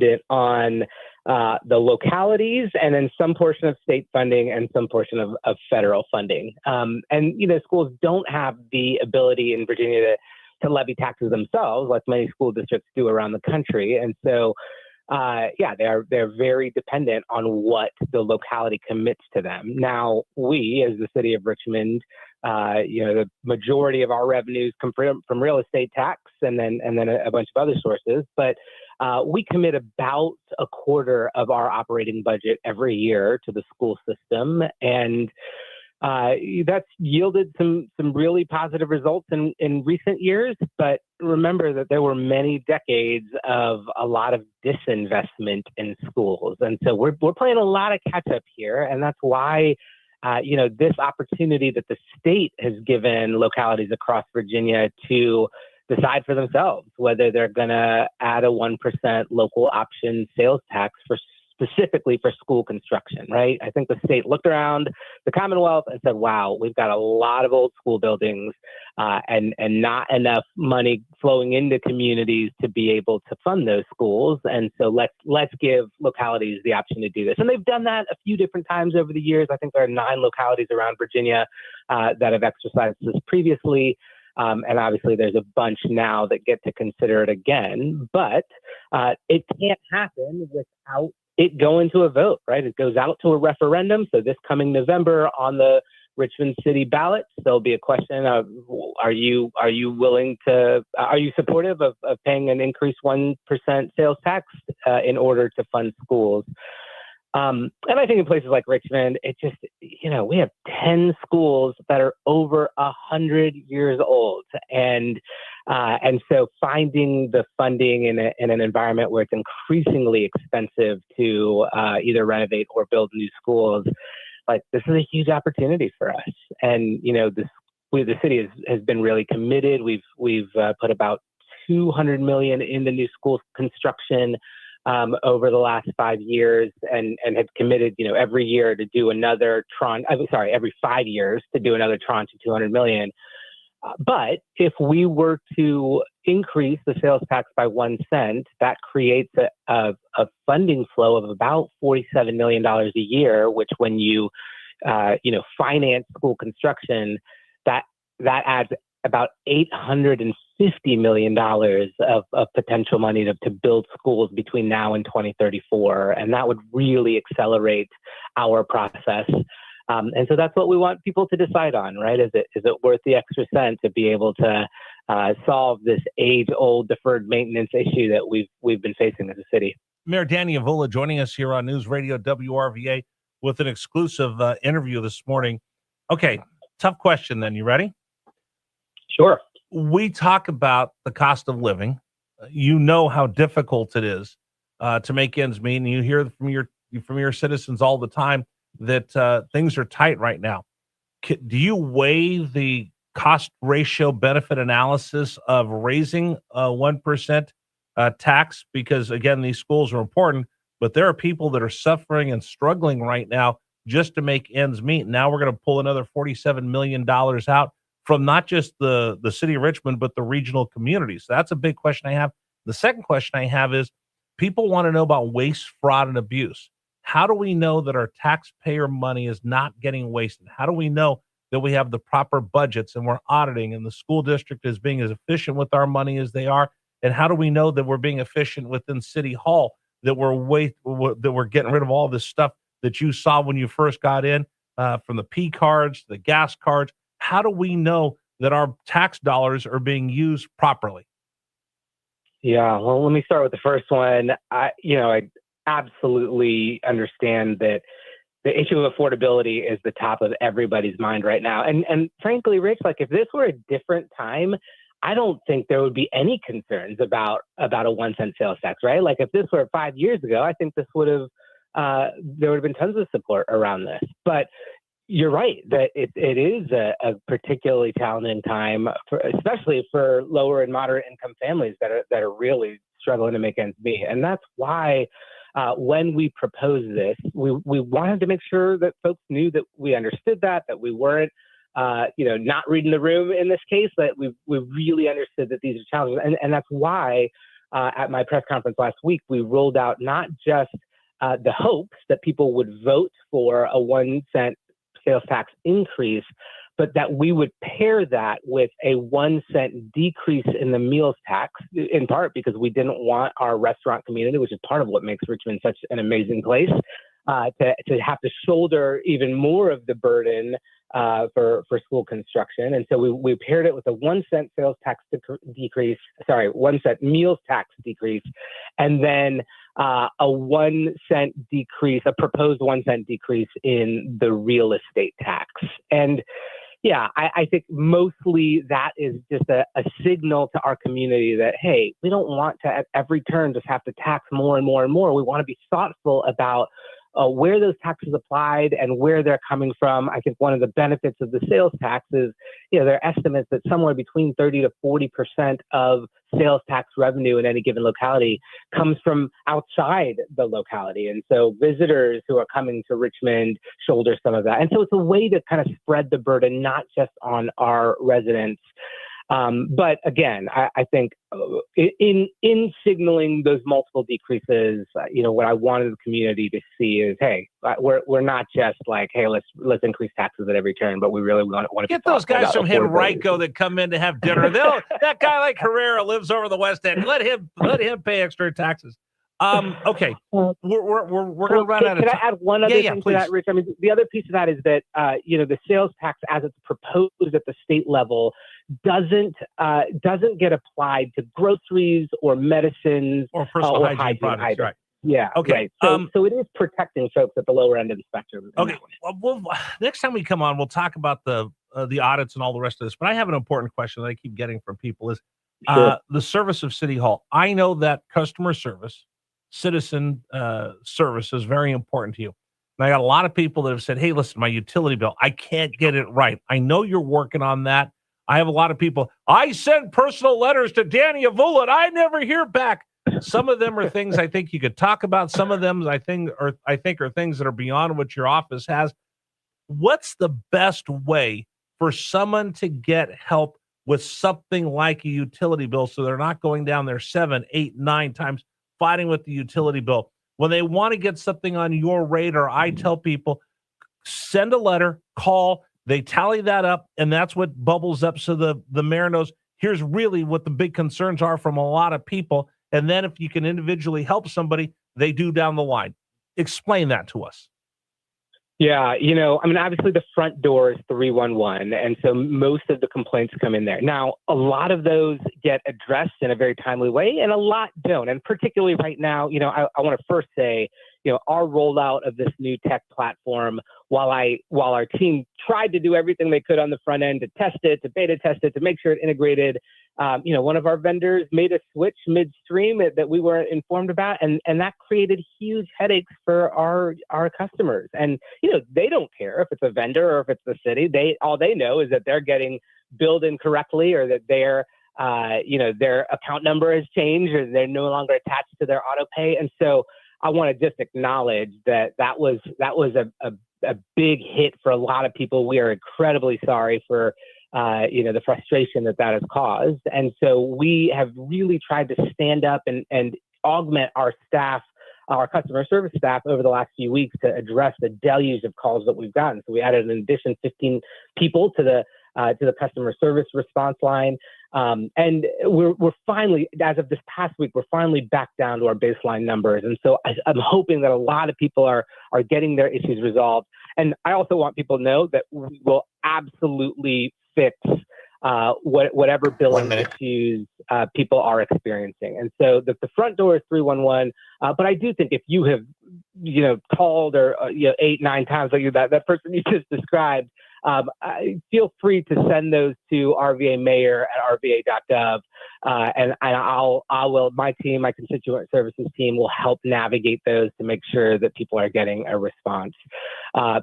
dependent on the localities, and then some portion of state funding and some portion of federal funding. And, schools don't have the ability in Virginia to levy taxes themselves, like many school districts do around the country. And so, they're very dependent on what the locality commits to them. Now, we, as the city of Richmond, the majority of our revenues come from real estate tax and then a bunch of other sources. But we commit about a quarter of our operating budget every year to the school system, and that's yielded some really positive results in recent years. But remember that there were many decades of a lot of disinvestment in schools, and so we're playing a lot of catch up here, and that's why. This opportunity that the state has given localities across Virginia to decide for themselves whether they're going to add a 1% local option sales tax specifically for school construction, right? I think the state looked around the Commonwealth and said, wow, we've got a lot of old school buildings and not enough money flowing into communities to be able to fund those schools. And so let's give localities the option to do this. And they've done that a few different times over the years. I think there are 9 localities around Virginia that have exercised this previously. And obviously there's a bunch now that get to consider it again, but it can't happen without it going to a vote, right? It goes out to a referendum. So this coming November on the Richmond City ballot, there'll be a question of, are you supportive of paying an increased 1% sales tax in order to fund schools? And I think in places like Richmond, it just, we have 10 schools that are over 100 years old. And so finding the funding in an environment where it's increasingly expensive to either renovate or build new schools, like this is a huge opportunity for us. And, the city has been really committed. We've put about $200 million into new school construction over the last 5 years, and had committed, every year to do another tranche. Every 5 years to do another tranche of $200 million. But if we were to increase the sales tax by 1 cent, that creates a funding flow of about $47 million a year, which when you, finance school construction, that adds about $850 million of potential money to build schools between now and 2034. And that would really accelerate our process. And so that's what we want people to decide on, right? Is it worth the extra cent to be able to solve this age-old deferred maintenance issue that we've been facing as a city? Mayor Danny Avula joining us here on News Radio WRVA with an exclusive interview this morning. Okay, tough question then. You ready? Sure. We talk about the cost of living. You know how difficult it is to make ends meet, and you hear from your citizens all the time that things are tight right now. Do you weigh the cost ratio benefit analysis of raising a 1% tax? Because again, these schools are important, but there are people that are suffering and struggling right now just to make ends meet. Now we're going to pull another $47 million out from not just the city of Richmond, but the regional communities. So that's a big question I have. The second question I have is people want to know about waste, fraud, and abuse. How do we know that our taxpayer money is not getting wasted? How do we know that we have the proper budgets and we're auditing and the school district is being as efficient with our money as they are? And how do we know that we're being efficient within City Hall, that we're getting rid of all this stuff that you saw when you first got in, from the P cards, the gas cards? How do we know that our tax dollars are being used properly? Yeah, well, let me start with the first one. I absolutely understand that the issue of affordability is the top of everybody's mind right now. And frankly, Rich, like if this were a different time, I don't think there would be any concerns about a 1 cent sales tax, right? Like if this were 5 years ago, I think this would have, there would have been tons of support around this. But you're right that it is a particularly challenging time, especially for lower and moderate income families that are really struggling to make ends meet. And that's why when we proposed this, we wanted to make sure that folks knew that we understood that we weren't, not reading the room in this case, that we really understood that these are challenges. And that's why at my press conference last week, we rolled out not just the hopes that people would vote for a 1 cent sales tax increase, but that we would pair that with a 1 cent decrease in the meals tax, in part because we didn't want our restaurant community, which is part of what makes Richmond such an amazing place, to have to shoulder even more of the burden for school construction. And so we paired it with a 1 cent sales tax decrease, 1 cent meals tax decrease, and then a 1 cent decrease, a proposed 1 cent decrease in the real estate tax. And yeah, I think mostly that is just a signal to our community that, hey, we don't want to at every turn just have to tax more and more and more. We want to be thoughtful about where those taxes applied and where they're coming from. I think one of the benefits of the sales tax is, there are estimates that somewhere between 30 to 40% of sales tax revenue in any given locality comes from outside the locality. And so visitors who are coming to Richmond shoulder some of that. And so it's a way to kind of spread the burden, not just on our residents. But again, I think in signaling those multiple decreases, what I wanted the community to see is, hey, we're not just like, hey, let's increase taxes at every turn, but we really want to get those guys from Henrico that come in to have dinner. That guy like Herrera lives over the West End. Let him pay extra taxes. Okay, we're going to run out of time. Can I add one other thing to that, Rich? I mean, the other piece of that is that the sales tax, as it's proposed at the state level, doesn't get applied to groceries or medicines or personal hygiene products. Either. Right. Yeah. Okay. Right. So it is protecting folks at the lower end of the spectrum. Okay. Well, next time we come on, we'll talk about the audits and all the rest of this. But I have an important question that I keep getting from people: is the service of City Hall. I know that customer service, citizen service is very important to you. And I got a lot of people that have said, hey, listen, my utility bill, I can't get it right. I know you're working on that. I have a lot of people, I send personal letters to Danny Avula and I never hear back. Some of them are things I think you could talk about. Some of them I think are things that are beyond what your office has. What's the best way for someone to get help with something like a utility bill so they're not going down there 7, 8, 9 times fighting with the utility bill? When they want to get something on your radar, I tell people, send a letter, call, they tally that up, and that's what bubbles up so the mayor knows here's really what the big concerns are from a lot of people. And then if you can individually help somebody, they do down the line. Explain that to us. Yeah, obviously the front door is 311, and so most of the complaints come in there. Now, a lot of those get addressed in a very timely way, and a lot don't. And particularly right now, I want to first say, our rollout of this new tech platform, while our team tried to do everything they could on the front end to test it, to beta test it, to make sure it integrated, one of our vendors made a switch midstream that we weren't informed about, and that created huge headaches for our customers. And they don't care if it's a vendor or if it's the city. All they know is that they're getting billed incorrectly, or that their account number has changed, or they're no longer attached to their auto pay. And so I want to just acknowledge that was a big hit for a lot of people. We are incredibly sorry for the frustration that has caused. And so we have really tried to stand up and augment our staff, our customer service staff, over the last few weeks to address the deluge of calls that we've gotten. So we added an addition 15 people to the customer service response line. And we're finally, as of this past week, we're finally back down to our baseline numbers. And so I'm hoping that a lot of people are getting their issues resolved. And I also want people to know that we will absolutely fix whatever billing issues people are experiencing. And so the front door is 311. But I do think if you have, called or 8, 9 times like that person you just described, feel free to send those to RVA Mayor at rva.gov, and my team, my constituent services team, will help navigate those to make sure that people are getting a response.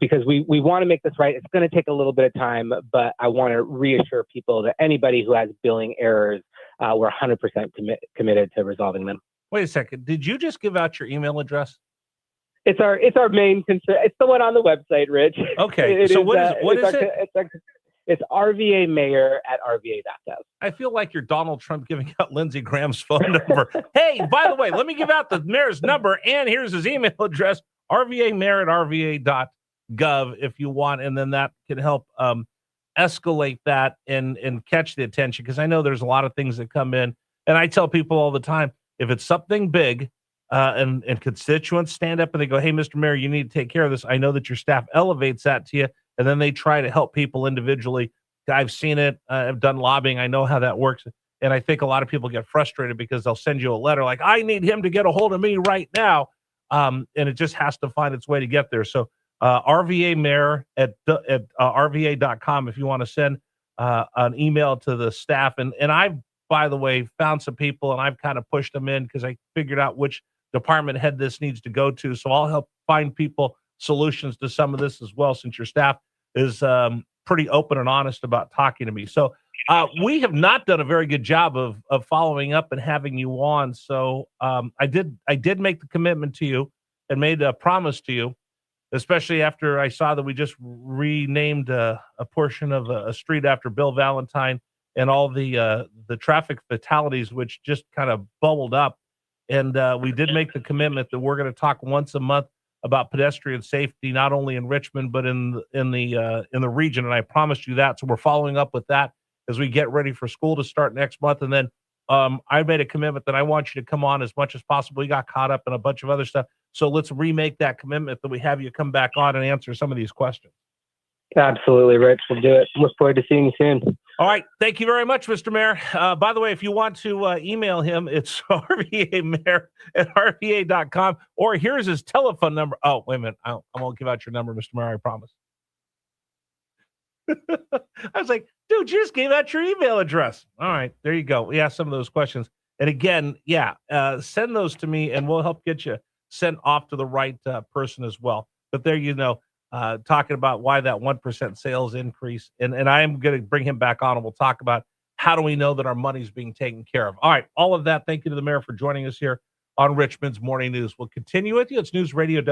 Because we want to make this right. It's going to take a little bit of time, but I want to reassure people that anybody who has billing errors, we're 100% committed to resolving them. Wait a second. Did you just give out your email address? It's our main concern. It's the one on the website, Rich. Okay. So what is it? It's rvamayor@rva.gov. I feel like you're Donald Trump giving out Lindsey Graham's phone number. Hey, by the way, let me give out the mayor's number, and here's his email address, rvamayor@rva.gov if you want, and then that can help escalate that and catch the attention, because I know there's a lot of things that come in, and I tell people all the time, if it's something big and constituents stand up and they go, hey, Mr. Mayor, you need to take care of this, I know that your staff elevates that to you, and then they try to help people individually. I've seen it. I've done lobbying. I know how that works. And I think a lot of people get frustrated because they'll send you a letter like, I need him to get a hold of me right now. And it just has to find its way to get there. So RVA mayor at rva.com if you want to send an email to the staff. And I've, by the way, found some people and I've kind of pushed them in because I figured out which department head this needs to go to. So I'll help find people solutions to some of this as well, since your staff is pretty open and honest about talking to me. So we have not done a very good job of following up and having you on. So I did make the commitment to you and made a promise to you, especially after I saw that we just renamed a portion of a street after Bill Valentine and all the traffic fatalities, which just kind of bubbled up. And we did make the commitment that we're going to talk once a month about pedestrian safety, not only in Richmond, but in the region. And I promised you that. So we're following up with that as we get ready for school to start next month. And then I made a commitment that I want you to come on as much as possible. You got caught up in a bunch of other stuff. So let's remake that commitment that we have you come back on and answer some of these questions. Absolutely, Rich. We'll do it. Look forward to seeing you soon. All right. Thank you very much, Mr. Mayor. By the way, if you want to email him, it's rvamayor@rva.com, or here's his telephone number. Oh, wait a minute. I won't give out your number, Mr. Mayor. I promise. I was like, dude, you just gave out your email address. All right. There you go. We asked some of those questions. And again, send those to me and we'll help get you sent off to the right person as well. But there you know. Talking about why that 1% sales increase. And I am going to bring him back on and we'll talk about how do we know that our money's being taken care of. All right. All of that. Thank you to the mayor for joining us here on Richmond's Morning News. We'll continue with you. It's News Radio